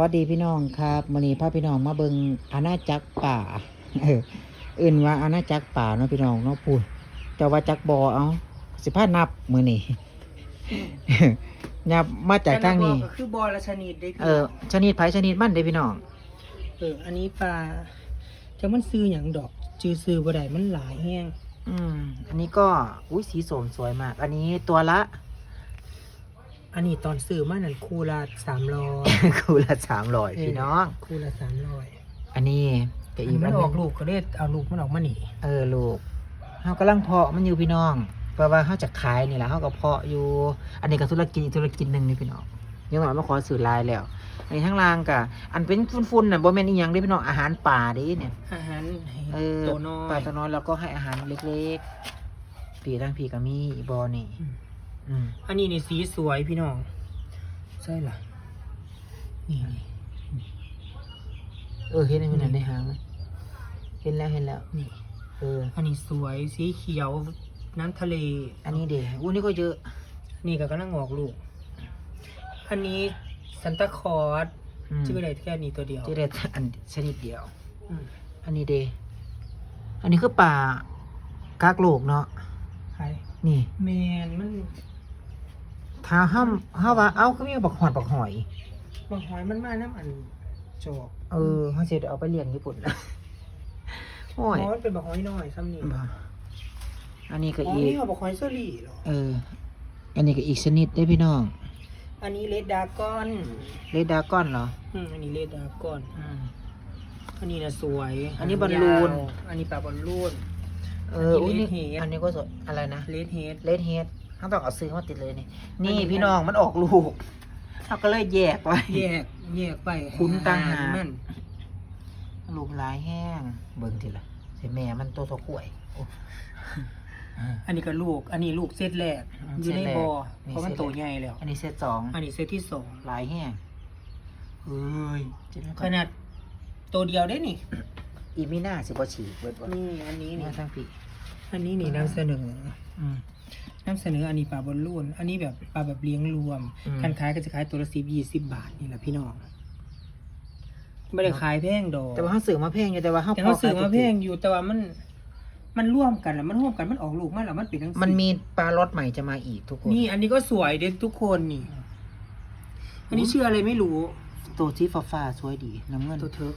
วัสดีพี่น้องครับมื้อนี้พาพี่น้องมาเบิ่งอาณาจักรป่าเออเอื่นว่าอาณาจักรป่าเนาะพี่น้องเนาะพูดเจ้าว่าจักบ่เอาสิพานับมื้อนี้ นับมาจากทางนี้ ก็คือบอละชนิดได้พี่ ชนิดไผชนิดมันเด้พี่น้อง อันนี้ปลาจะมันซื้ออย่างดอกจือซื้อบ่ได้มันหลายแห้ง อันนี้ก็อุ้ยสีส้มสวยมาก อันนี้ตัวละ อันนี้ตอนซื้อมานั่นคู่ละ300 คู่ละ300พี่น้อง คู่ละ300 อันนี้ก็อีก มั อั น นห อ นึ อง กลูกก็เลยเอาลูกมันออกมานี่ ลูกเฮากำลังเพาะมันอยู่พี่น้องเพราะว่าเฮาจะขายนี่แหละเฮาก็เพาะอยู่ อันนี้ก็ธุรกิจอีกธุรกิจหนึงนี่พี่น้องยังหน่อยมาขอสื่อลายแล้วอันนี้ทั้งรางก็อันเป็นฟุ้นๆน่ะบ่แม่นอีหยังเด้พี่น้องอาหารป่าเด้เนี่ย อาหารให้ ตัว น้อ ปลาย ตัวน้อยแล้วก็ให้อาหารเล็กๆปีทั้งปีก็มีอีบ่นี่อืม อันนี้นี่สีสวยพี่น้องใช่ล่ะนี่ เห็นอันนั้นได้หางไหมเห็นแล้วนี่ อันนี้สวยสีเขียวน้ำทะเล อันนี้เด้นี่ก็เยอะ นี่ก็กำลังออกลูก อันนี้ซันตาคลอสชื่ออะไรแค่นี้ตัวเดียว ที่ได้อันชนิดเดียว อืม อันนี้เดอันนี้คือป่ากากโลกเนาะ ใช่ นี่ แมนมัน ถ้าห้าว่าเอ้าก็มีบักหอย บางหอยมันมาน้ำอันจอก เขาจะเอาไปเลี้ยงญี่ปุ่นนะโอ้ย มันเป็นบางหอยน้อยซ้ำนี่ บ่อันนี้ก็ อ๋อ อีก นี่เขาบอกหอยเซอรี่เหรอ อันนี้ก็อีกชนิดได้พี่น้อง อันนี้เลดดากอน เลดดากอนเหรอ อันนี้เลดดากอน อันนี้นะสวย อันนี้บอลลูน ยาวอันนี้ปลาบอลลูน อุ้ย อันนี้ นี่ เรดเฮด อันนี้ก็สวยอะไรนะ เลดเฮด เลดเฮดเขาต้องเอาซื้อมาติดเลยนี่ นี่ อันนี้ พี่น้องมันออกลูกเขาก็เลยแยกไว้ แยกไป คุ้นต่างหาก มัน ลูกหลายแห้งเบิ่งทีละใส่แม่มันตัวขวยโอ้ อันนี้ก็ลูก อันนี้ลูกเซตแรก อยู่ใน เซตแรก บ่อ นี่ เพราะมัน เซตแรก โตใหญ่แล้ว อันนี้เซตสอง อันนี้เซตที่สอง หลายแห้งเฮ้ย ขนาดตัวเดียวได้นี่ อีมีหน้าสิบ่ฉีกเบิดบ่ นี่อันนี้ นี่ นี่ ทั้งปี อันนี้นี่นำเสนอ อืม นำเสนออันนี้ปลาบอลลูน อันนี้แบบปลาแบบเลี้ยงรวม อืม การขายก็จะขายตัวละ10-20 บาทนี่แหละพี่น้องไม่ได้ขายแพงดอก แต่ว่าเขาซื้อมาแพงอยู่แต่ว่าเขา แต่เขาซื้อมาแพงอยู่แต่ว่ามันร่วมกันแล้วมันร่วมกันมันออกลูกมาแล้วมันเป็นทั้งสี่ มันมีปลารสใหม่จะมาอีกทุกคน นี่ อันนี้ก็สวยเด็ดทุกคนนี่ อันนี้ชื่ออะไรไม่รู้ ตัวสีฟ้าๆสวยดีน้ำเงิน ตัวเธอ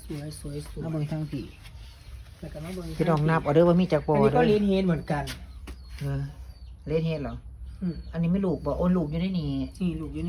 สวยน้ำเบิ่งทั้งปี แล้วก็มาเบิ่ง พี่น้องนับเอาเด้อว่ามีจักบ่ อันนี้ก็ เด้ เล อน เฮดเหมือนกัน เลดเฮดเหรอ อืม อันนี้ไม่ลูกบ่โอ้ลูกอยู่ในนี้ นี่ลูกอยู่นี่